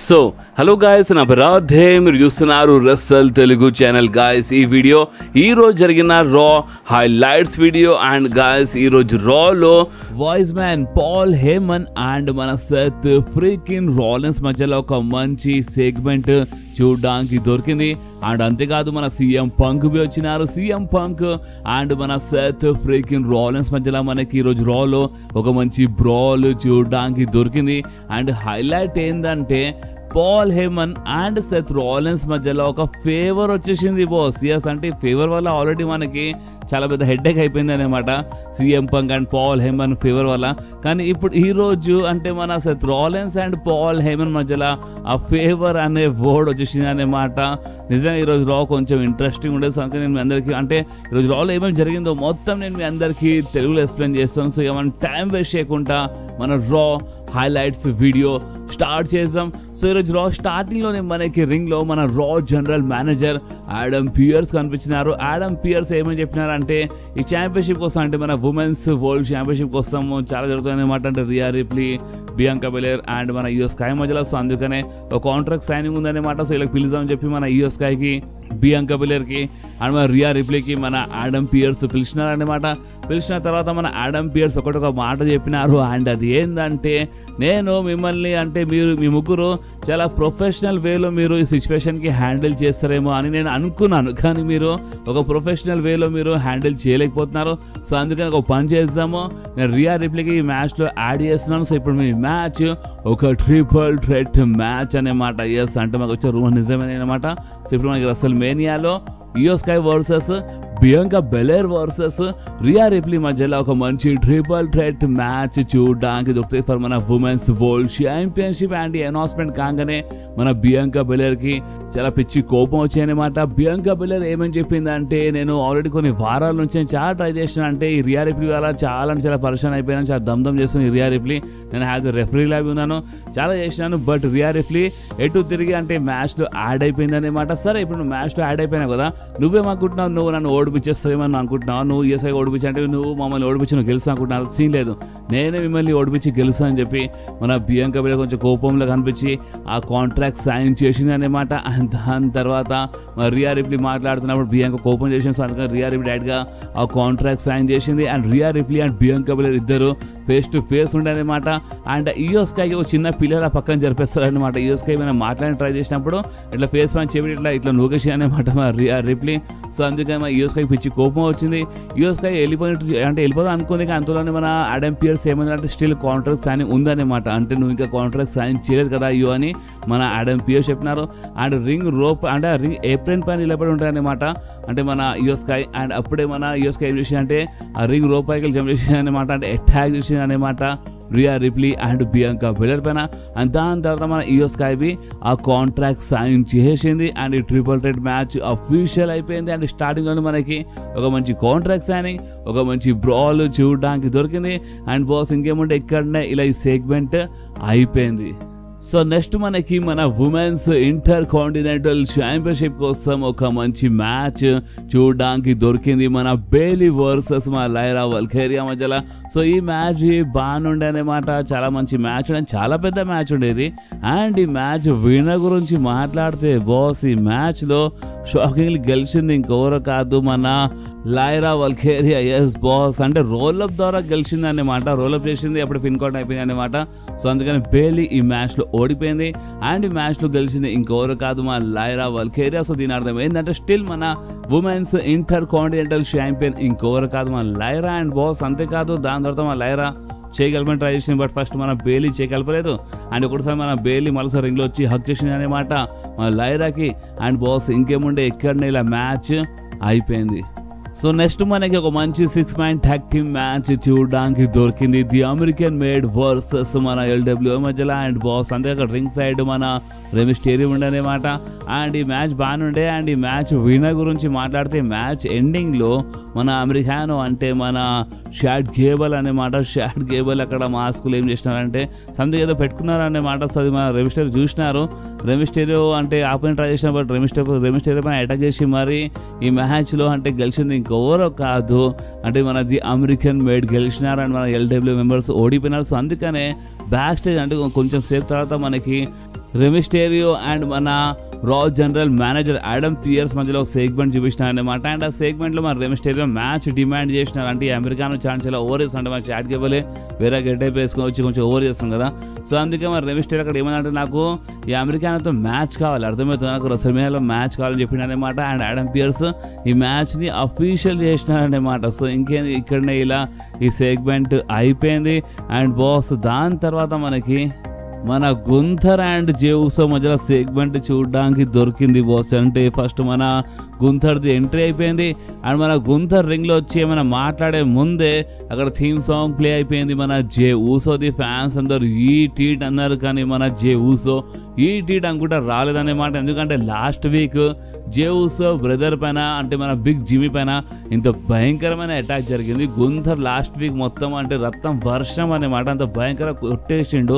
So hello guys, నా రాధే, మీరు చూస్తున్నారు రసల్ తెలుగు ఛానల్. గాయస్, ఈ వీడియో ఈరోజు జరిగిన Raw highlights video. And guys, ఈరోజు రాలో voice man Paul Heyman and మన సెత్ ఫ్రీకిన్ రాలెన్స్ మధ్యలో ఒక మంచి సెగ్మెంట్ చూడడానికి దొరికింది. అండ్ అంతేకాదు మన సీఎం పంక్ బి వచ్చినారు. సీఎం పంక్ అండ్ మన సెత్ ఫ్రీకిన్ రాలెన్స్ మధ్యలో మనకి ఈరోజు రాలో ఒక మంచి బ్రాల్ చూడడానికి దొరికింది. అండ్ హైలైట్ ఏంటంటే Paul Heyman and Seth Rollins మధ్యలో ఒక ఫేవర్ వచ్చేసింది బాస్. ఎస్, అంటే ఫేవర్ వల్ల ఆల్రెడీ మనకి చాలా పెద్ద హెడ్ఏక్ అయిపోయింది అనమాట, CM Punk and Paul Heyman favour వల్ల. కానీ ఇప్పుడు ఈరోజు అంటే మన Seth Rollins and Paul Heyman మధ్యలో ఆ ఫేవర్ అనే వర్డ్ వచ్చేసింది అనమాట. నిజంగా ఈరోజు రా కొంచెం ఇంట్రెస్టింగ్ ఉండేది. సో నేను మీ అందరికీ అంటే ఈరోజు రాలో ఏమేమి జరిగిందో మొత్తం నేను మీ అందరికీ తెలుగులో ఎక్స్ప్లెయిన్ చేస్తాను. సో ఇక మనం టైం వేస్ట్ చేయకుండా మన రా హైలైట్స్ వీడియో స్టార్ట్ చేద్దాం. సో ఈరోజు రా స్టార్టింగ్లోనే మనకి రింగ్లో మన Raw general manager Adam Pearce కనిపించినారు. ఆడమ్ పియర్స్ ఏమని చెప్పినారంటే ఈ ఛాంపియన్షిప్ కోసం, అంటే మన ఉమెన్స్ వరల్డ్ ఛాంపియన్షిప్ కోసం చాలా జరుగుతుంది అనమాట. అంటే రియా రిప్లీ, బియాంకా బెలెర్ అండ్ మన యుఎస్ స్కై మధ్యలో. సో అందుకనే ఒక కాంట్రాక్ట్ సైనింగ్ ఉందన్నమాట. సో ఇలా పిలుద్దామని చెప్పి మన యుఎస్ స్కైకి, బియాంకా బెలెర్కి అండ్ మన రియా రిప్లీకి మన ఆడమ్ పియర్స్ పిలిచినారన్నమాట. పిలిచిన తర్వాత మన ఆడమ్ పియర్స్ ఒకటొక మాట చెప్పినారు. అండ్ అది ఏంటంటే, నేను మిమ్మల్ని అంటే మీ ముగ్గురు చాలా ప్రొఫెషనల్ వేలో మీరు ఈ సిచ్యువేషన్కి హ్యాండిల్ చేస్తారేమో అని నేను అనుకున్నాను. కానీ మీరు ఒక ప్రొఫెషనల్ వేలో మీరు హ్యాండిల్ చేయలేకపోతున్నారు. సో అందుకని ఒక పని చేద్దాము, నేను రియా రిప్లీకి ఈ మ్యాచ్లో యాడ్ చేస్తున్నాను. సో ఇప్పుడు మీ మ్యాచ్ ఒక ట్రిపుల్ థ్రెట్ మ్యాచ్ అనమాట. ఎస్, అంటే మాకు వచ్చే రూమ్ నిజమే అనమాట. సో ఇప్పుడు మనకి రసల్ మేనియాలో Iyo Sky versus Bianca Belair versus Rhea Ripley మధ్యలో ఒక మంచి ట్రిపుల్ థ్రెట్ మ్యాచ్ చూడడానికి దొరుకుతాయి ఫర్ మన women's world championship. And announcement కాగానే మన బియాంకా బెలెర్కి చాలా పిచ్చి కోపం వచ్చాయన్నమాట. బియాంకా బెలెర్ ఏమని చెప్పిందంటే, నేను ఆల్రెడీ కొన్ని వారాల నుంచి నేను చాలా ట్రై చేసిన, అంటే ఈ రియా రిప్లీ వల్ల చాలా పరిశాన్ అయిపోయాను, చాలా దమ్దం చేస్తుంది ఈ రియా రిప్లీ. నేను యాజ్ ఎ రెఫరీ లాగా ఉన్నాను, చాలా చేసినాను. బట్ రియా రిప్లీ ఎటు తిరిగి అంటే మ్యాచ్లో యాడ్ అయిపోయింది అనమాట. సరే, ఇప్పుడు నువ్వు మ్యాచ్లో యాడ్ అయిపోయినావు కదా, నువ్వేమనుకుంటున్నావు, నువ్వు నన్ను ఓడిపించేస్తావేమని అనుకుంటున్నావు, నువ్వు ఈఎస్ఐ ఓడిపించి అంటే నువ్వు మమ్మల్ని ఓడిపించి నువ్వు గెలుస్తా అనుకుంటున్నావు. సీన్ లేదు, నేనే మిమ్మల్ని ఓడిపించి గెలుస్తా అని చెప్పి మన బియాంకా బెలెర్ కొంచెం కోపంలో కనిపించి ఆ కాంట్రాక్ట్ సైన్ చేసింది అనమాట. దాని తర్వాత రియా రిప్లీ మాట్లాడుతున్నప్పుడు బియాంకా కోపం చేసింది. సో అందుకని రియా రిప్లీ డైరెక్ట్గా ఆ కాంట్రాక్ట్ సైన్ చేసింది. And Rhea Ripley and Bianca Belair ఇద్దరు ఫేస్ టు ఫేస్ ఉండే అనమాట. అండ్ యుఎస్ స్కైకి ఒక చిన్న పిల్లల పక్కన జరిపేస్తారనమాట. యుఎస్ స్కై మనం మాట్లాడి ట్రై చేసినప్పుడు ఇట్లా ఫేస్ పని చెప్పి ఇట్లా నూకేసి అనమాట మా రియా రిప్లీ. సో అందుకని మా యుఎస్ స్కైకి పిచ్చి కోపం వచ్చింది. యుఎస్ స్కై వెళ్ళిపోదాం అనుకుంది. కానీ అంతలోనే మన ఆడమ్ పియర్స్ ఏమంటే స్టిల్ కాంట్రాక్ట్ సైన్ ఉందన్నమాట. అంటే నువ్వు ఇంకా కాంట్రాక్ట్ సైన్ చేయలేదు కదా అయ్యో అని మన ఆడమ్ పియర్స్ చెప్పినారు. అండ్ రింగ్ రోప్ అంటే ఆ రింగ్ ఏప్రిల్ పైన నిలబడి ఉంటాయన్నమాట. అంటే మన యుఎస్ స్కై అండ్ అప్పుడే మన యుఎస్ స్కై ఏం చేసిందంటే ఆ రింగ్ రోప్ పైకి జంప్ చేసింది అనమాట. అంటే అటాక్ చేసింది అనమాట రియా రిప్లీ అండ్ బియాంకా బెలెర్ పైన. అండ్ దాని తర్వాత మన యుఎస్ స్కై బి ఆ కాంట్రాక్ట్ సైన్ చేసింది. అండ్ ఈ ట్రిపుల్ థ్రెట్ మ్యాచ్ అఫీషియల్ అయిపోయింది. అండ్ స్టార్టింగ్లోనే మనకి ఒక మంచి కాంట్రాక్ట్ సైనింగ్, ఒక మంచి బ్రాల్ చూడడానికి దొరికింది. అండ్ బాస్ ఇంకేముంటే ఇక్కడనే ఇలా ఈ సెగ్మెంట్ అయిపోయింది. సో నెక్స్ట్ మనకి మన ఉమెన్స్ ఇంటర్ కాంటినెంటల్ ఛాంపియన్షిప్ కోసం ఒక మంచి మ్యాచ్ చూడడానికి దొరికింది, మన బేలీ వర్సెస్ మన లైరా వల్కేరియా మధ్యలో. సో ఈ మ్యాచ్ బాగుండే అనమాట, చాలా మంచి మ్యాచ్ ఉండేది, చాలా పెద్ద మ్యాచ్ ఉండేది. అండ్ ఈ మ్యాచ్ విన్నర్ గురించి మాట్లాడితే బాస్, ఈ మ్యాచ్లో షాకింగ్లీ గెలిచింది ఇంకెవరో కాదు, మన లైరా వల్కేరియా. ఎస్ బాస్, అంటే రోల్అప్ ద్వారా గెలిచింది అన్నమాట, రోల్అప్ చేసింది, అప్పుడు పిన్ కౌంట్ అయిపోయింది అనమాట. సో అందుకని బేలీ ఈ మ్యాచ్లో ఓడిపోయింది. అండ్ ఈ మ్యాచ్లో గెలిచింది ఇంకెవరు కాదు మన లైరా వల్కేరియా. సో దీని అర్థం ఏంటంటే స్టిల్ మన ఉమెన్స్ ఇంటర్ కాంటినెంటల్ ఛాంపియన్ ఇంకెవరు కాదు మన లైరా. అండ్ బాస్ అంతేకాదు, దాని తర్వాత మన లైరా చేయగలపని ట్రై చేసింది, బట్ ఫస్ట్ మన బేలీ చేయగలపలేదు. అండ్ ఒకటిసారి మన బేలీ మరోసారి రింగ్లో వచ్చి హక్ చేసింది అనమాట మన లైరాకి. అండ్ బాస్ ఇంకేముండే ఇక్కడనే ఇలా మ్యాచ్ అయిపోయింది. సో నెక్స్ట్ మనకి ఒక మంచి 6-man ట్యాగ్ టీమ్ మ్యాచ్ చూడడానికి దొరికింది, ది అమెరికన్ మేడ్ వర్సెస్ మన ఎల్డబ్ల్యూఏ మధ్యలో. అండ్ బాస్ అంతే అక్కడ రింగ్ సైడ్ మన రెమిస్టేరియం ఉండేనమాట. అండ్ ఈ మ్యాచ్ బాగానే ఉండే. అండ్ ఈ మ్యాచ్ విన్నర్ గురించి మాట్లాడితే మ్యాచ్ ఎండింగ్లో మన అమెరికానో అంటే మన షాడ్ గేబుల్ అనమాట. షాడ్ గేబుల్ అక్కడ మాస్కులు ఏం చేసినారంటే సంథింగ్ ఏదో పెట్టుకున్నారన్నమాట. సో అది మన రెమిస్టేరియో చూసినారు. రెమిస్టేరియో అంటే ఆపోజిట్ ట్రై చేసిన, బట్ రెమిస్టేరియో పైన అటాక్ చేసి మరి ఈ మ్యాచ్లో అంటే గెలిచింది ఇంకెవరో కాదు అంటే మన ది అమెరికన్ మేడ్ గెలిచినారు అండ్ మన ఎల్డబ్ల్యూ మెంబర్స్ ఓడిపోయినారు. సో అందుకనే బ్యాక్ స్టేజ్ అంటే కొంచెం సేపు తర్వాత మనకి రెమిస్టేరియో అండ్ మన Raw general manager Adam Pierce మధ్యలో సెగ్మెంట్ చూపించినారనమాట. అండ్ ఆ సెగ్మెంట్లో మన రెమిస్టేరియో మ్యాచ్ డిమాండ్ చేసినారు. అంటే ఈ అమెరికాను చాలా ఓవర్ చేస్తాం అంటే మన చాట్ కేబుల్ వేరే గెటప్ వేసుకొని వచ్చి కొంచెం ఓవర్ చేస్తాం కదా. సో అందుకే మన రెమిస్టేరియో అక్కడ ఏమంటే నాకు ఈ అమెరికాతో మ్యాచ్ కావాలి, అర్థమవుతుంది నాకు రెస్ల్మేనియాలో మ్యాచ్ కావాలని చెప్పినారనమాట. అండ్ ఆడమ్ పియర్స్ ఈ మ్యాచ్ని అఫీషియల్ చేసినారనమాట. సో ఇంకేంది ఇక్కడనే ఇలా ఈ సెగ్మెంట్ అయిపోయింది. అండ్ బాస్ దాని తర్వాత మనకి మన గుంథర్ అండ్ జేవుసో మధ్యలో సెగ్మెంట్ చూడడానికి దొరికింది బాస్. అంటే ఫస్ట్ మన గుంథర్ది ఎంట్రీ అయిపోయింది అండ్ మన గుంథర్ రింగ్లో వచ్చి ఏమైనా మాట్లాడే ముందే అక్కడ థీమ్ సాంగ్ ప్లే అయిపోయింది. మన జేవుసోది ఫ్యాన్స్ అందరు ఈ టీట్ అన్నారు కానీ మన జేవుసో ఈ టీట్ అనుకుంటా రాలేదన్నమాట. ఎందుకంటే లాస్ట్ వీక్ జేవుసో బ్రదర్ పైన అంటే మన బిగ్ జిమీ పైన ఇంత భయంకరమైన అటాక్ జరిగింది. గుంథర్ లాస్ట్ వీక్ మొత్తం అంటే రక్తం వర్షం అన్నమాట, అంత భయంకర కొట్టేసిండు.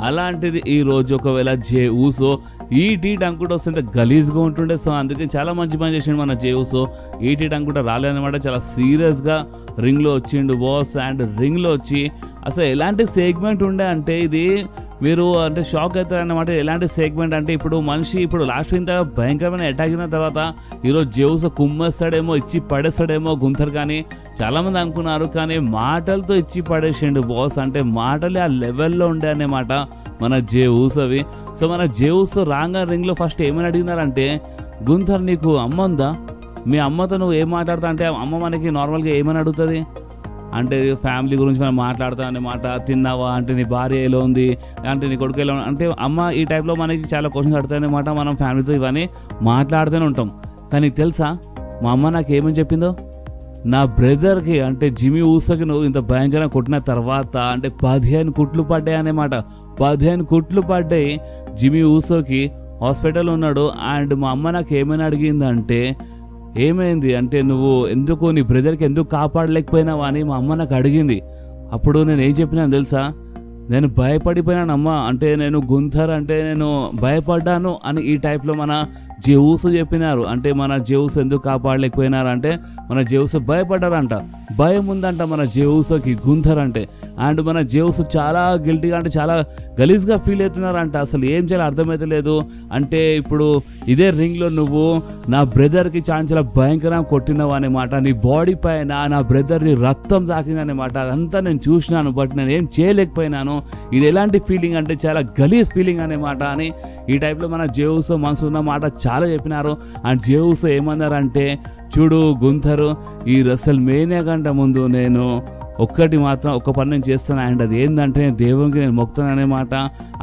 అలాంటిది ఈ రోజు ఒకవేళ జేవుసో ఈ టీట్ అనుకుంటూ వస్తుంటే గలీజ్గా ఉంటుండే. సో అందుకే చాలా మంచి పని చేసిండు మన జేవుసో. ఈ టీట్ అనుకుంటా రాలేదన్నమాట, చాలా సీరియస్గా రింగ్లో వచ్చిండు బాస్. అండ్ రింగ్లో వచ్చి అసలు ఎలాంటి సెగ్మెంట్ ఉండే అంటే ఇది మీరు అంటే షాక్ అవుతారన్నమాట. ఎలాంటి సెగ్మెంట్ అంటే ఇప్పుడు మనిషి ఇప్పుడు లాస్ట్ ఇంత భయంకరమైన అటాక్ అయిన తర్వాత ఈరోజు జేవుసో కుమ్మేస్తాడేమో, ఇచ్చి పడేస్తాడేమో గుంథర్ కానీ చాలామంది అనుకున్నారు. కానీ మాటలతో ఇచ్చి పడేసిండు బాస్. అంటే మాటలే ఆ లెవెల్లో ఉండే అన్నమాట మన జేవుసోవి. సో మన జేవుసో రాంగా రింగ్లో ఫస్ట్ ఏమని అడిగినారంటే, గుంథర్ నీకు అమ్మ ఉందా, మీ అమ్మతో నువ్వు ఏం మాట్లాడతా అంటే అమ్మ మనకి నార్మల్గా ఏమని అడుగుతుంది అంటే ఫ్యామిలీ గురించి మనం మాట్లాడతాం అన్నమాట. తిన్నావా అంటే నీ భార్య ఎలా ఉంది అంటే నీ కొడుకు ఎలా అంటే అమ్మ ఈ టైప్లో మనకి చాలా క్వశ్చన్స్ అడుగుతాయన్నమాట. మనం ఫ్యామిలీతో ఇవన్నీ మాట్లాడుతూనే ఉంటాం. కానీ తెలుసా మా అమ్మ నాకు ఏమని చెప్పిందో, నా బ్రదర్కి అంటే జిమీ ఊసోకి నువ్వు ఇంత భయంకరంగా కొట్టిన తర్వాత అంటే 15 కుట్లు పడ్డాయి అన్నమాట. 15 కుట్లు పడ్డాయి జిమీ ఊసోకి, హాస్పిటల్లో ఉన్నాడు. అండ్ మా అమ్మ నాకు ఏమైనా అడిగిందంటే ఏమైంది అంటే నువ్వు ఎందుకు నీ బ్రదర్కి ఎందుకు కాపాడలేకపోయినావా అని మా అమ్మ నాకు అడిగింది. అప్పుడు నేను ఏం చెప్పినాను తెలుసా, నేను భయపడిపోయినాను అమ్మ, అంటే నేను గుంథర్ అంటే నేను భయపడ్డాను అని ఈ టైప్లో మన జేవుసో చెప్పినారు. అంటే మన జేవుసో ఎందుకు కాపాడలేకపోయినారు అంటే మన జేవుసో భయపడ్డారంట, భయం ఉందంట మన జేవుసోకి గుంథర్ అంటే. అండ్ మన జేవుసో చాలా గిల్టీగా అంటే చాలా గలీజ్గా ఫీల్ అవుతున్నారంట. అసలు ఏం చేయాలో అర్థమవుతలేదు. అంటే ఇప్పుడు ఇదే రింగ్లో నువ్వు నా బ్రదర్కి చాలా భయంకరంగా కొట్టినావు అన్నమాట. నీ బాడీ పైన నా బ్రదర్ని రక్తం తాకిందన్నమాట. అదంతా నేను చూసినాను, బట్ నేను ఏం చేయలేకపోయినాను. ఇది ఎలాంటి ఫీలింగ్ అంటే చాలా గలీజ్ ఫీలింగ్ అన్నమాట అని ఈ టైప్లో మన జేవుసో మనసు ఉన్న మాట చాలా చెప్పినారు. అండ్ జేవుసో ఏమన్నారంటే, చూడు గుంథర్, ఈ రెస్ల్మేనియా కంటే ముందు నేను ఒక్కటి మాత్రం ఒక్క పని నేను చేస్తాను. అండ్ అది ఏంటంటే దేవునికి నేను మొక్కుతాను అన్నమాట.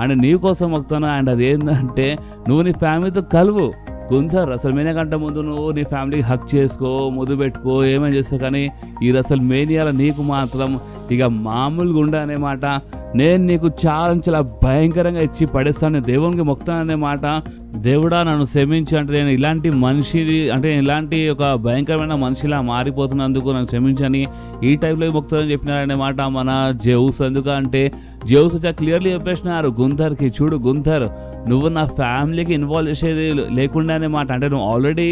అండ్ నీ కోసం మొక్కుతాను. అండ్ అది ఏంటంటే నువ్వు నీ ఫ్యామిలీతో కలువు గుంథర్. రెస్ల్మేనియా కంటే ముందు నువ్వు నీ ఫ్యామిలీకి హక్ చేసుకో, ముద్దు పెట్టుకో, ఏమైనా చేస్తావు. కానీ ఈ రెస్ల్మేనియాలో నీకు మాత్రం ఇక మామూలుగా ఉండే అన్నమాట. నేను నీకు చాలా భయంకరంగా ఇచ్చి పడేస్తాను, దేవునికి మొక్కుతాను అన్నమాట. దేవుడా నన్ను క్షమించి అంటే నేను ఇలాంటి మనిషి అంటే ఇలాంటి ఒక భయంకరమైన మనిషిలా మారిపోతున్నందుకు నన్ను క్షమించని ఈ టైప్లో మొక్కుతానని చెప్పినారన్నమాట మన జేవుసో. ఎందుకంటే జేవుసో చాలా క్లియర్లీ చెప్పేసినారు గుంథర్కి, చూడు గుంథర్, నువ్వు నా ఫ్యామిలీకి ఇన్వాల్వ్ చేసేది లేకుండా అన్నమాట. అంటే నువ్వు ఆల్రెడీ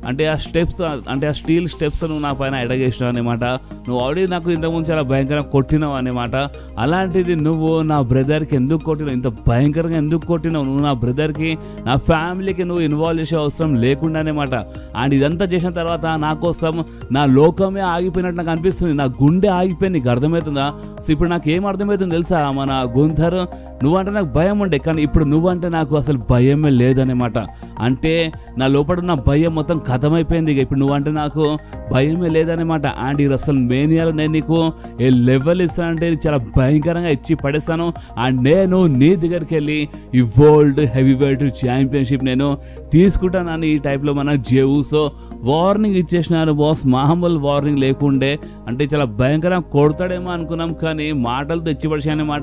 అంటే ఆ స్టెప్స్ అంటే ఆ స్టీల్ స్టెప్స్ నువ్వు నా పైన ఎడగేసినావు అనమాట. నువ్వు ఆల్రెడీ నాకు ఇంతకుముందు చాలా భయంకరంగా కొట్టినావు అనమాట. అలాంటిది నువ్వు నా బ్రదర్కి ఎందుకు కొట్టినావు, ఇంత భయంకరంగా ఎందుకు కొట్టినావు? నువ్వు నా బ్రదర్కి నా ఫ్యామిలీకి నువ్వు ఇన్వాల్వ్ చేసే అవసరం లేకుండా అనమాట. అండ్ ఇదంతా చేసిన తర్వాత నా కోసం నా లోకమే ఆగిపోయినట్టు నాకు అనిపిస్తుంది, నా గుండె ఆగిపోయింది. నీకు అర్థమవుతుందా? సో ఇప్పుడు నాకు ఏం అర్థమవుతుంది తెలుసా మన గుంథర్, నువ్వంటే నాకు భయం ఉండే, కానీ ఇప్పుడు నువ్వంటే నాకు అసలు భయమే లేదన్నమాట. అంటే నా లోపల ఉన్న భయం మొత్తం కథమైపోయింది. ఇక ఇప్పుడు నువ్వంటే నాకు భయమే లేదన్నమాట. అండ్ ఈ రెస్ల్మేనియాలో నేను నీకు ఏ లెవెల్ ఇస్తానంటే చాలా భయంకరంగా ఇచ్చి పడేస్తాను. అండ్ నేను నీ దగ్గరికి వెళ్ళి ఈ వరల్డ్ హెవీ వెయిట్ ఛాంపియన్షిప్ నేను తీసుకుంటానని ఈ టైప్లో మన జేవుసో వార్నింగ్ ఇచ్చేసినారు బాస్. మామూలు వార్నింగ్ లేకుండే, అంటే చాలా భయంకరంగా కొడతాడేమో అనుకున్నాం, కానీ మాటలతో ఇచ్చిపడిచాయన్నమాట.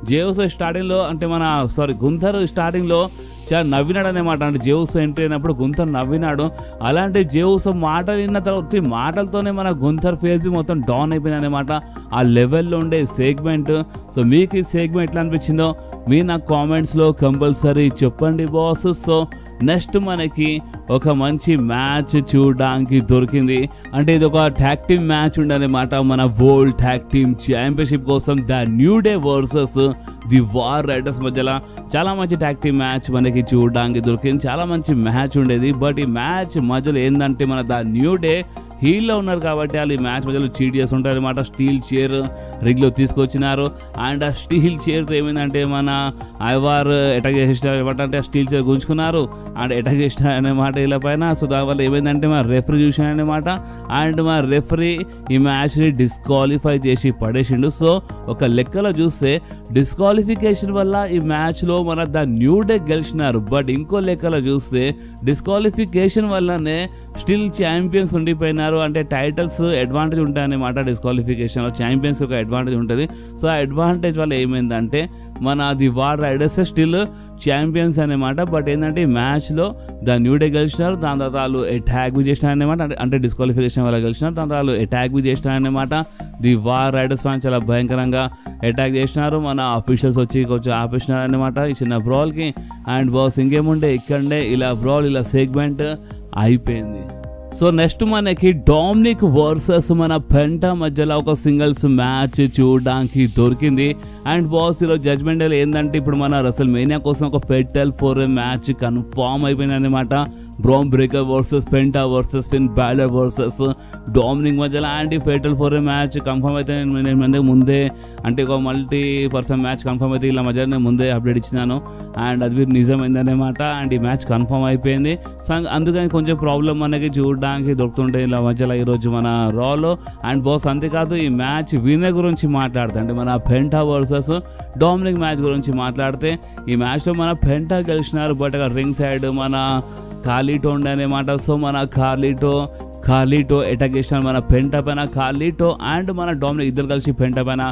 జేవుసో స్టార్టింగ్లో అంటే గుంథర్ స్టార్టింగ్లో చాలా నవ్వినాడు అనమాట. అంటే జేవుసో ఎంట్రీ అయినప్పుడు గుంథర్ నవ్వినాడు. అలాంటి జేవుసో మాటలు విన్న తర్వాత మాటలతోనే మన గుంథర్ ఫేస్ మొత్తం డౌన్ అయిపోయింది అనమాట. ఆ లెవెల్లో ఉండే సెగ్మెంట్. సో మీకు ఈ సెగ్మెంట్ ఎట్లా అనిపించిందో మీరు నాకు కామెంట్స్లో కంపల్సరీ చెప్పండి బాస్. సో నెక్స్ట్ మనకి ఒక మంచి మ్యాచ్ చూడడానికి దొరికింది. అంటే ఇది ఒక ట్యాగ్ టీమ్ మ్యాచ్ ఉండనమాట. మన వరల్డ్ ట్యాగ్ టీమ్ ఛాంపియన్షిప్ కోసం the New Day versus the War Raiders మధ్యలో చాలా మంచి ట్యాగ్ టీమ్ మ్యాచ్ మనకి చూడడానికి దొరికింది. చాలా మంచి మ్యాచ్ ఉండేది. బట్ ఈ మ్యాచ్ మధ్యలో ఏంటంటే మన ద న్యూ డే హీల్లో ఉన్నారు కాబట్టి వాళ్ళు ఈ మ్యాచ్ మధ్యలో చీట్ చేసి ఉంటారు అనమాట. స్టీల్ చైర్ రింగ్లో తీసుకొచ్చినారు. అండ్ ఆ స్టీల్ చైర్తో ఏమైందంటే మన ఐవార్ అటాక్ చేసినారు అనమాట. అంటే ఆ స్టీల్ చైర్ గుంజుకున్నారు అండ్ అటాక్ చేసినారు అనమాట ఇలా పైన. సో దానివల్ల ఏమైందంటే మా రెఫరీ చూసినారు అనమాట. అండ్ మా రెఫరీ ఈ మ్యాచ్ని డిస్క్వాలిఫై చేసి పడేసిండు. సో ఒక లెక్కలో చూస్తే డిస్క్వాలిఫికేషన్ వల్ల ఈ మ్యాచ్లో మన ద న్యూ డే గెలిచినారు. బట్ ఇంకో లెక్కలో చూస్తే డిస్క్వాలిఫికేషన్ వల్లనే స్టిల్ ఛాంపియన్స్ ఉండిపోయినారు. అంటే టైటిల్స్ అడ్వాంటేజ్ ఉంటాయన్నమాట. డిస్క్వాలిఫికేషన్లో ఛాంపియన్స్ ఒక అడ్వాంటేజ్ ఉంటుంది. సో ఆ అడ్వాంటేజ్ వల్ల ఏమైందంటే మన the War riders still champions అనమాట. బట్ ఏంటంటే ఈ మ్యాచ్లో ద న్యూ డే గెలిచినారు. దాని తర్వాత వాళ్ళు అటాక్ బి చేసినారనమాట. అంటే డిస్క్వాలిఫికేషన్ వల్ల గెలిచినారు. దాని తర్వాత వాళ్ళు అటాక్ బి చేసినారనమాట. ది వార్ రైడర్స్ ఫ్యాన్ చాలా భయంకరంగా అటాక్ చేసినారు. మన అఫీషియల్స్ వచ్చి కొంచెం ఆపేసినారనమాట ఈ చిన్న బ్రాల్కి. అండ్ బాస్ ఇంకేముండే ఇక్కడే ఇలా బ్రాల్ ఇలా సెగ్మెంట్ అయిపోయింది. సో నెక్స్ట్ మనకి డామినిక్ వర్సెస్ మన పెంటా మధ్యలో ఒక సింగిల్స్ మ్యాచ్ చూడడానికి దొరికింది. అండ్ బాస్ ఈరోజు జడ్జ్మెంట్ ఏంటంటే ఇప్పుడు మన రెసల్ మేనియా కోసం ఒక ఫెటల్ 4 మ్యాచ్ కన్ఫామ్ అయిపోయింది అనమాట. Bron Breakker versus Penta versus Finn Balor versus Dominik మధ్యలో. అండ్ ఈ ఫెటల్ 4 మ్యాచ్ కన్ఫర్మ్ అయితే నేను ముందే అంటే ఒక మల్టీ-పర్సన్ మ్యాచ్ కన్ఫర్మ్ అయితే ఇలా మధ్యలో నేను ముందే అప్డేట్ ఇచ్చినాను. అండ్ అది నిజమైందనమాట. అండ్ ఈ మ్యాచ్ కన్ఫర్మ్ అయిపోయింది. సో అందుకని కొంచెం ప్రాబ్లం మనకి చూడడానికి దొరుకుతుంటే ఇలా మధ్యలో ఈరోజు మన రాలో. అండ్ బాస్ అంతేకాదు ఈ మ్యాచ్ విన్నర్ గురించి మాట్లాడితే అంటే మన పెంటా వర్సెస్ డామినిక్ మ్యాచ్ గురించి మాట్లాడితే ఈ మ్యాచ్లో మన పెంటా గెలిచినారు. బట్ అక్కడ రింగ్ సైడ్ మన కార్లిటో ఉండే అనమాట. సో మన కార్లిటో అటాక్ చేసినారు మన పెంటా పైన. కార్లిటో అండ్ మన డామినిక్ ఇద్దరు కలిసి పెంటా పైన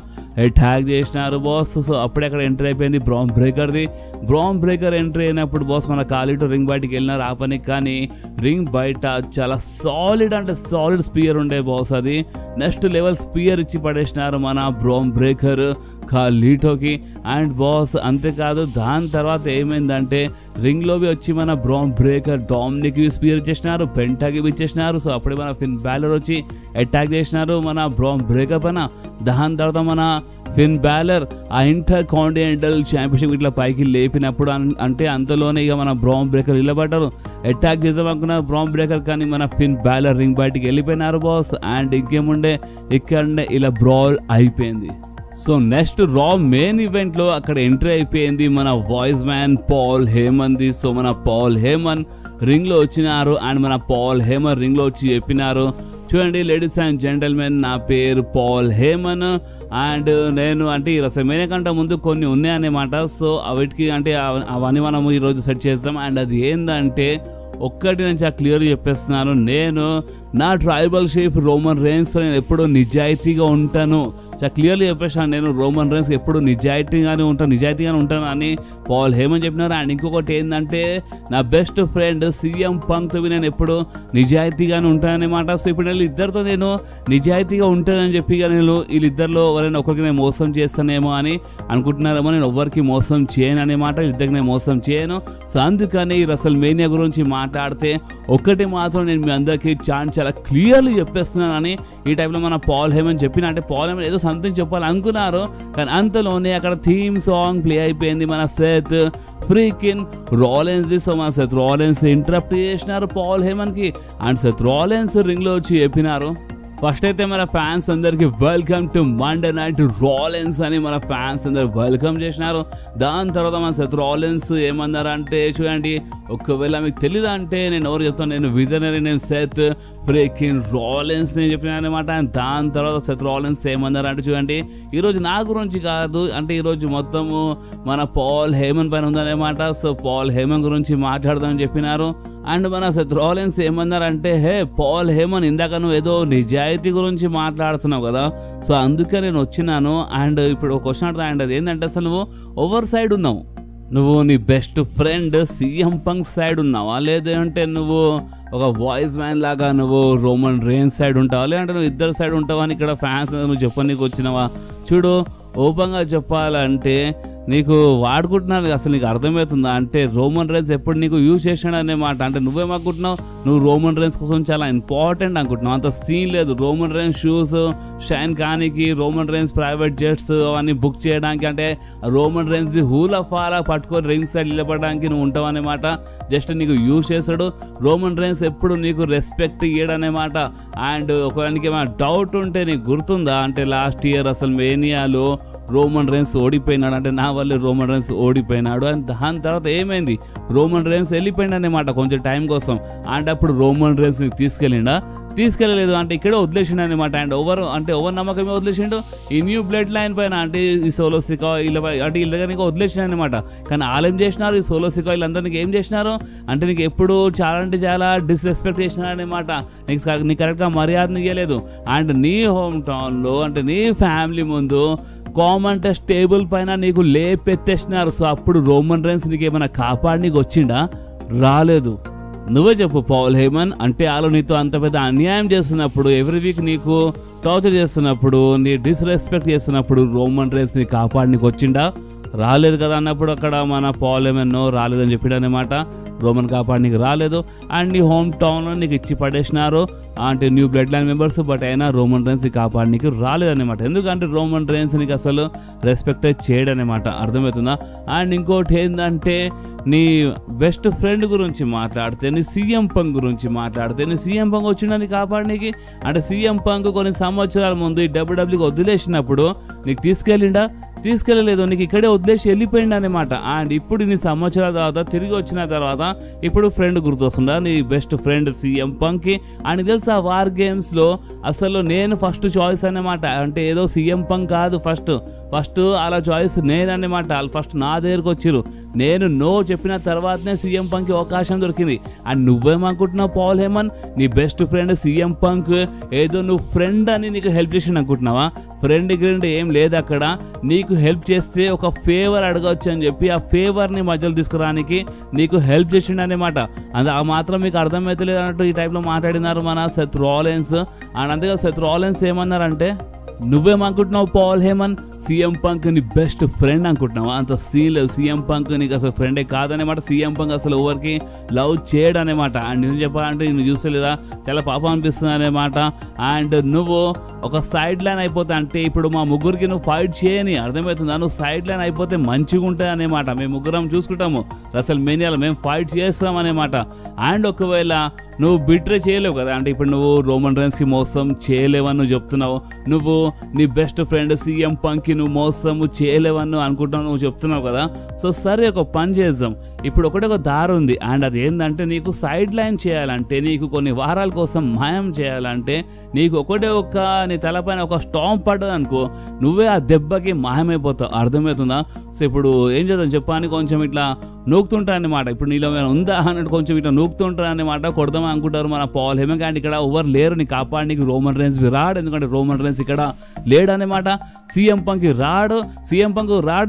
అటాక్ చేసినారు బాస్. సో అప్పుడే అక్కడ ఎంట్రీ అయిపోయింది బ్రాన్ బ్రేకర్ది. బ్రాన్ బ్రేకర్ ఎంట్రీ అయినప్పుడు బాస్ మన కార్లిటో రింగ్ బయటికి వెళ్ళినారు ఆ పని. కానీ రింగ్ బయట చాలా సాలిడ్ అంటే సాలిడ్ స్పియర్ ఉండే బాస్. అది నెక్స్ట్ లెవెల్ స్పియర్ ఇచ్చి పడేసినారు మన బ్రాన్ బ్రేకర్ కార్లిటోకి. అండ్ బాస్ అంతేకాదు దాని తర్వాత ఏమైందంటే రింగ్లోవి వచ్చి మన బ్రాన్ బ్రేకర్ డామినిక్కి స్పియర్ ఇచ్చేసినారు, పెంటాకి ఇచ్చేసినారు. సో అప్పుడే మన ఫిన్ బ్యాలర్ వచ్చి అటాక్ చేసినారు మన బ్రాన్ బ్రేకర్ పైన. దాని తర్వాత మన ఫిన్ బ్యాలర్ ఆ ఇంటర్ కాంటినెంటల్ ఛాంపియన్షిప్ ఇట్లా పైకి లేపినప్పుడు అంటే అంతలోనే ఇక మన బ్రాన్ బ్రేకర్ నిలబడ్డారు. అటాక్ చేద్దాం అనుకున్న బ్రాన్ బ్రేకర్ కానీ మన ఫిన్ బ్యాలర్ రింగ్ బయటికి వెళ్ళిపోయినారు బాస్. అండ్ ఇంకేముండే ఇక్కడనే ఇలా బ్రాల్ అయిపోయింది. సో నెక్స్ట్ రా మెయిన్ ఈవెంట్లో అక్కడ ఎంట్రీ అయిపోయింది మన వాయిస్ మ్యాన్ పాల్ హేమన్ది. సో మన పాల్ హేమన్ రింగ్లో వచ్చినారు. అండ్ మన పాల్ హేమన్ రింగ్లో వచ్చి చెప్పినారు, చూడండి లేడీస్ అండ్ జెంటల్మెన్, నా పేరు పాల్ హేమన్. అండ్ నేను అంటే ఈ రెసల్‌మేనియా కంటే ముందు కొన్ని ఉన్నాయన్నమాట. సో అవిటికి అంటే అవన్నీ మనము ఈరోజు సెట్ చేస్తాం. అండ్ అది ఏంటంటే ఒక్కటి నేను చాలా క్లియర్గా చెప్పేస్తున్నాను, నేను నా ట్రైబల్ చీఫ్ రోమన్ రేన్స్తో నేను ఎప్పుడూ నిజాయితీగా ఉంటాను. చాలా క్లియర్లీ చెప్పేసాను, నేను రోమన్ రేన్స్ ఎప్పుడు నిజాయితీగానే ఉంటాను అని పాల్ హేమన్ చెప్పినారు. అండ్ ఇంకొకటి ఏంటంటే నా బెస్ట్ ఫ్రెండ్ సీఎం పంక్తో నేను ఎప్పుడు నిజాయితీగానే ఉంటానన్నమాట. సో ఇప్పుడు వీళ్ళిద్దరితో నేను నిజాయితీగా ఉంటానని చెప్పి నేను వీళ్ళిద్దరిలో ఎవరైనా ఒకరికి నేను మోసం చేస్తానేమో అని అనుకుంటున్నారేమో. నేను ఎవరికి మోసం చేయను అనమాట, వీళ్ళిద్దరికి నేను మోసం చేయను. సో అందుకని ఈ రెసల్‌మేనియా గురించి మాట్లాడితే ఒకటి మాత్రం నేను మీ అందరికీ చాలా క్లియర్లీ చెప్పేస్తున్నానని ఈ టైంలో మన పాల్ హేమన్ చెప్పిన. అంటే పాల్ హేమన్ ఏదో సంథింగ్ చెప్పాలి అనుకున్నారు, కానీ అంతలోనే అక్కడ థీమ్ సాంగ్ ప్లే అయిపోయింది మన సెత్ ఫ్రీకిన్ రాలెన్స్ది. సో మన సెత్ రాలెన్స్ ఇంటరప్ట్ చేసినారు పాల్ హేమన్కి. అండ్ సెత్ రాలెన్స్ రింగ్లో వచ్చి చెప్పినారు, ఫస్ట్ అయితే మన ఫ్యాన్స్ అందరికి welcome to Monday night Rollins అని మన ఫ్యాన్స్ అందరు వెల్కమ్ చేసినారు. దాని తర్వాత మన సెత్ రాలెన్స్ ఏమన్నారంటే, చూడండి ఒకవేళ మీకు తెలీదు అంటే నేను ఎవరు చెప్తాను, నేను విజనరీ, నేను సెత్ ఫ్రీకిన్ రాలెన్స్ నేను చెప్పినా అనమాట. దాని తర్వాత సెత్ రాలెన్స్ ఏమన్నారంటే, చూడండి ఈరోజు నా గురించి కాదు, అంటే ఈరోజు మొత్తము మన పాల్ హేమన్ పైన ఉందన్నమాట. సో పాల్ హేమన్ గురించి మాట్లాడదామని చెప్పినారు. అండ్ మన సెత్ రాలెన్స్ ఏమన్నారంటే, హే పాల్ హేమన్, ఇందాక నువ్వు ఏదో నిజాయితీ గురించి మాట్లాడుతున్నావు కదా, సో అందుకే నేను వచ్చినాను. అండ్ ఇప్పుడు ఒక క్వశ్చన్ అడుగుతా, అండ్ అది ఏంటంటే అసలు నువ్వు ఓవర్ సైడ్ ఉన్నావు, నువ్వు నీ best friend CM punk side ఉన్నావా, లేదంటే నువ్వు ఒక వాయిస్ మ్యాన్ లాగా నువ్వు రోమన్ రేన్స్ సైడ్ ఉంటావా, లేదంటే నువ్వు ఇద్దరు సైడ్ ఉంటావా అని ఇక్కడ ఫ్యాన్స్ నువ్వు చెప్పనీకి వచ్చినావా? చూడు ఓపెన్గా చెప్పాలంటే నీకు వాడుకుంటున్నాను అసలు నీకు అర్థమవుతుందా అంటే రోమన్ రైన్స్ ఎప్పుడు నీకు యూజ్ చేసాడు అన్నమాట. అంటే నువ్వేమనుకుంటున్నావు నువ్వు రోమన్ రైన్స్ కోసం చాలా ఇంపార్టెంట్ అనుకుంటున్నావు. అంత సీన్ లేదు. రోమన్ రైన్స్ షూస్ షైన్ కానికి, రోమన్ రైన్స్ ప్రైవేట్ జెట్స్ అవన్నీ బుక్ చేయడానికి, అంటే రోమన్ రైన్స్ హూలా ఫాలా పట్టుకొని రింగ్ సైడ్ నిలబడడానికి నువ్వు ఉంటావు అన్నమాట. జస్ట్ నీకు యూజ్ చేస్తాడు. రోమన్ రైన్స్ ఎప్పుడు నీకు రెస్పెక్ట్ ఇయ్యడనమాట. అండ్ ఒకరికి ఏమైనా డౌట్ ఉంటే నీకు గుర్తుందా అంటే లాస్ట్ ఇయర్ అసలు మేనియాలో రోమన్ రైన్స్ ఓడిపోయినాడు, అంటే నా వల్లే రోమన్ రైన్స్ ఓడిపోయినాడు. అండ్ దాని తర్వాత ఏమైంది, రోమన్ రైన్స్ వెళ్ళిపోయింది అన్నమాట కొంచెం టైం కోసం. అండ్ అప్పుడు రోమన్ రైన్స్ తీసుకెళ్ళలేదు, అంటే ఇక్కడే వదిలేసిండు అనమాట. అండ్ ఓవర్ నమ్మకమే వదిలేసిండు ఈ న్యూ బ్లడ్ లైన్ పైన, అంటే ఈ సోలో సికా అంటే వీళ్ళ దగ్గర ఇంకా వదిలేసిండు అనమాట. కానీ వాళ్ళు ఏం చేసినారు, ఈ సోలో సికా వీళ్ళందరికీ ఏం చేసినారు అంటే నీకు ఎప్పుడు చాలా అంటే చాలా డిస్రెస్పెక్ట్ చేసినారు అనమాట. నీకు కరెక్ట్గా మర్యాదను ఇవ్వలేదు. అండ్ నీ హోమ్ టౌన్లో అంటే నీ ఫ్యామిలీ ముందు కామన్ టెస్ట్ టేబుల్ పైన నీకు లేపెత్తేసినారు. సో అప్పుడు రోమన్ రైన్స్ నీకు ఏమైనా కాపాడనీకి వచ్చిండా? రాలేదు. నువ్వే చెప్పు పౌల్ హేమన్. అంటే వాళ్ళు నీతో అంత పెద్ద అన్యాయం చేస్తున్నప్పుడు, ఎవ్రీ వీక్ నీకు టార్చర్ చేస్తున్నప్పుడు, నీ డిస్రెస్పెక్ట్ చేస్తున్నప్పుడు రోమన్ రైన్స్ ని కాపాడనీకి వచ్చిండా? రాలేదు కదా అన్నప్పుడు అక్కడ మన పౌల్ హేమన్ రాలేదని చెప్పాడు అనమాట. రోమన్ కాపాడనీకి రాలేదు. అండ్ నీ హోమ్ టౌన్లో నీకు ఇచ్చి పడేసినారు అంటే new blood line members. But అయినా రోమన్ రైన్స్ కాపాడనీకి రాలేదన్నమాట. ఎందుకంటే రోమన్ రైన్స్ నీకు అసలు రెస్పెక్ట్ చేయడనమాట. అర్థమవుతుందా? అండ్ ఇంకోటి ఏంటంటే నీ బెస్ట్ ఫ్రెండ్ గురించి మాట్లాడితే, నీ సీఎం పంక్ గురించి మాట్లాడితే, నీ సీఎం పంక్ వచ్చిందని కాపాడనీకి. అంటే సీఎం పంక్ కొన్ని సంవత్సరాల ముందు ఈ డబ్ల్యూడబ్ల్యూకి వదిలేసినప్పుడు నీకు తీసుకెళ్ళలేదు, నీకు ఇక్కడే వదిలేసి వెళ్ళిపోయింది అనమాట. అండ్ ఇప్పుడు నీ సంవత్సరాల తర్వాత తిరిగి వచ్చిన తర్వాత ఇప్పుడు ఫ్రెండ్ గుర్తొస్తుందా, నీ బెస్ట్ ఫ్రెండ్ సీఎం పంక్కి. అని తెలుసా వార్ గేమ్స్లో అసలు నేను ఫస్ట్ చాయిస్ అన్నమాట. అంటే ఏదో సీఎం పంక్ కాదు, ఫస్ట్ అలా చాయిస్ నేనన్నమాట. వాళ్ళు ఫస్ట్ నా దగ్గరకు వచ్చిర్రు. నేను నో చెప్పిన తర్వాతనే సీఎం పంక్కి అవకాశం దొరికింది. అండ్ నువ్వేమనుకుంటున్నావు పౌల్ హేమన్, నీ బెస్ట్ ఫ్రెండ్ సీఎం పంక్ ఏదో నువ్వు ఫ్రెండ్ అని నీకు హెల్ప్ చేసి అనుకుంటున్నావా? ఫ్రెండ్ గ్రెండ్ ఏం లేదు అక్కడ. నీకు హెల్ప్ చేస్తే ఒక ఫేవర్ అడగవచ్చు అని చెప్పి ఆ ఫేవర్ని మధ్యలో తీసుకురానికి నీకు హెల్ప్ చేసిండు అనమాట. ఆ మాత్రం మీకు అర్థమవుతలేదు అన్నట్టు ఈ టైప్లో మాట్లాడినారు మన సెత్ రాలిన్స్. అండ్ అందుకే సెత్ రాలిన్స్ ఏమన్నారంటే, నువ్వేమనుకుంటున్నావు పౌల్ హేమన్, సీఎం పంక్ నీ బెస్ట్ ఫ్రెండ్ అనుకుంటున్నావా? అంత సీన్ లేదు. సీఎం పంక్ నీకు అసలు ఫ్రెండే కాదనమాట. సీఎం పంక్ అసలు ఎవరికి లవ్ చేయడం అనమాట. అండ్ నేను చెప్పాలంటే నేను చూస్తలేదా చాలా పాపం అనిపిస్తుంది అనమాట. అండ్ నువ్వు ఒక సైడ్ లైన్ అయిపోతే, అంటే ఇప్పుడు మా ముగ్గురికి నువ్వు ఫైట్ చేయని, అర్థమవుతుందా? నువ్వు సైడ్ లైన్ అయిపోతే మంచిగా ఉంటుంది అనమాట. మేము ముగ్గురం చూసుకుంటాము అసలు మేనియాలో మేము ఫైట్ చేస్తాం అనమాట. అండ్ ఒకవేళ నువ్వు బిట్రే చేయలేవు కదా, అంటే ఇప్పుడు నువ్వు రోమన్ రైన్స్కి మోసం చేయలేవని నువ్వు చెప్తున్నావు. నువ్వు నీ బెస్ట్ ఫ్రెండ్ సీఎం పంక్కి నువ్వు మోసము చేయలేవని అనుకుంటున్నావు, నువ్వు చెప్తున్నావు కదా. సో సరే ఒక పని చేద్దాం. ఇప్పుడు ఒక దారి ఉంది. అండ్ అది ఏంటంటే నీకు సైడ్ లైన్ చేయాలంటే, నీకు కొన్ని వారాల కోసం మాయం చేయాలంటే, నీకు నీ తలపైన ఒక స్టాంప్ పడ్డది అనుకో, నువ్వే ఆ దెబ్బకి మాయమైపోతావు. అర్థమవుతుందా? సో ఇప్పుడు ఏం చేద్దాం చెప్పని కొంచెం ఇట్లా నూకుతుంటా అన్నమాట. ఇప్పుడు నీలో ఏమైనా ఉందా అన్నట్టు కొంచెం ఇట్లా నూకుతుంటా అన్నమాట. కొడదామని అనుకుంటారు మన పౌల్ హేమన్. అండ్ ఇక్కడ ఎవరు లేరు నీ కాపాడనీకి. రోమన్ రైన్స్ రాడు, ఎందుకంటే రోమన్ రైన్స్ ఇక్కడ లేడనమాట. సీఎం పంక్ రాడు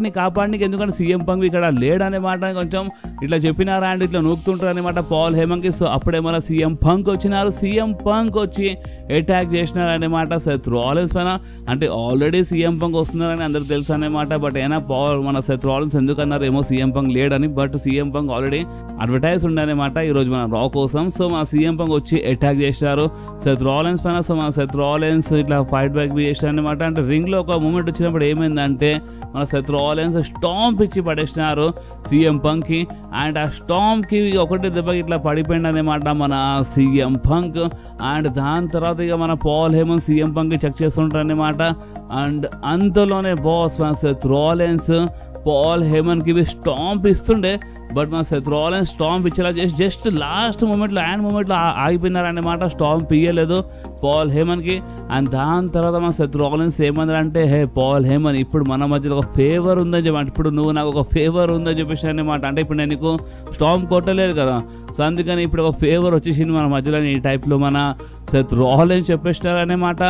నీ కాపాడనీకి, ఎందుకంటే సీఎం పంక్ ఇక్కడ లేడనమాట. కొంచెం ఇట్లా చెప్పినారా అండ్ ఇట్లా నూకుతుంటారు అనమాట పౌల్ హేమన్కి. సో అప్పుడే మన సీఎం పంక్ వచ్చినారు. సీఎం పంక్ వచ్చి అటాక్ చేసినారనమాట సెత్ రాలిన్స్ పైన. అంటే ఆల్రెడీ సీఎం పంక్ వస్తున్నారని అందరికి తెలుసు అనమాట. బట్ అయినా మన సెత్ రాలిన్స్ ఎందుకన్నారు ఏమో సీఎం పంక్ లేడని. But CM Punk already advertise ఉండనమాట ఈరోజు మన రా కోసం. సో మన సీఎం పంక్ వచ్చి అటాక్ చేసినారు సెత్ రాలిన్స్ పైన. సో మన సెత్ రాలిన్స్ ఇట్లా ఫైట్ బ్యాక్ చేసినారు అనమాట. అంటే రింగ్లో ఒక మూమెంట్ వచ్చినప్పుడు ఏమైందంటే మన సెత్ రాలిన్స్ స్టాంప్ ఇచ్చి పడేసినారు సీఎం పంక్కి. అండ్ ఆ స్టాంప్కి ఒకటి దెబ్బకి ఇట్లా పడిపోయింది అనమాట మన సీఎం పంక్. అండ్ దాని తర్వాత ఇక మన పౌల్ హేమన్ సీఎం పంక్కి చెక్ చేస్తుంటారు అనమాట. అండ్ అంతలోనే బాస్ మన సెత్ రాలిన్స్ పౌల్ హేమన్కి స్టాంప్ ఇస్తుండే. బట్ మన సెత్ రాలిన్స్ స్టాంప్ ఇచ్చేలా చేసి జస్ట్ లాస్ట్ మూమెంట్లో ఆగిపోయినారన్నమాట. స్టాంప్ ఇయ్యలేదు పౌల్ హేమన్కి. అండ్ దాని తర్వాత మన సెత్ రాలిన్స్ ఏమన్నారంటే, హే పౌల్ హేమన్, ఇప్పుడు మన మధ్యలో ఒక ఫేవర్ ఉందని చెప్పి, ఇప్పుడు నువ్వు నాకు ఒక ఫేవర్ ఉందని చెప్పేసి అనమాట. అంటే ఇప్పుడు నేను నీకు స్టాంప్ కొట్టలేదు కదా, సో అందుకని ఇప్పుడు ఒక ఫేవర్ వచ్చేసింది మన మధ్యలో ఈ టైప్లో మన సెత్ రాలిన్స్ చెప్పేసినారు అనమాట.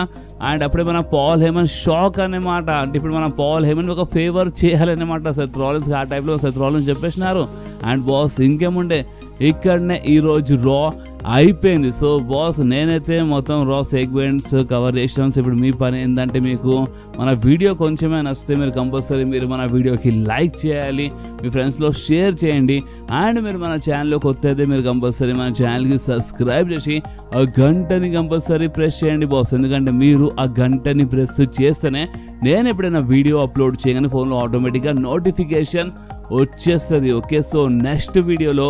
అండ్ అప్పుడే మన పౌల్ హేమన్ షాక్ అనమాట. అంటే ఇప్పుడు మన పౌల్ హేమన్ ఒక ఫేవర్ చేయాలన్నమాట సెత్ రాలిన్స్కి. ఆ టైప్లో సెత్ రాలిన్స్ చెప్పేసినారు. అండ్ బాస్ ఇంకేముండే, ఇక్కడనే ఈరోజు రా అయిపోయింది. సో బాస్ నేనైతే మొత్తం రా సెగ్మెంట్స్ కవర్ చేసినాం. ఇప్పుడు మీ పని ఏంటంటే మీకు మన వీడియో కొంచెమే నచ్చితే మీరు కంపల్సరీ మీరు మన వీడియోకి లైక్ చేయాలి, మీ ఫ్రెండ్స్లో షేర్ చేయండి. అండ్ మీరు మన ఛానల్లో కొత్త అయితే మీరు కంపల్సరీ మన ఛానల్కి సబ్స్క్రైబ్ చేసి ఆ గంటని కంపల్సరీ ప్రెస్ చేయండి బాస్. ఎందుకంటే మీరు ఆ గంటని ప్రెస్ చేస్తేనే నేను ఎప్పుడైనా వీడియో అప్లోడ్ చేయగానే ఫోన్లో ఆటోమేటిక్గా నోటిఫికేషన్ వచ్చేస్తుంది. ఓకే, సో నెక్స్ట్ వీడియోలో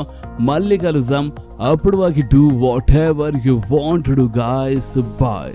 మళ్ళీ కలుద్దాం. అప్పుడు వాకి do whatever you want to do guys. Bye.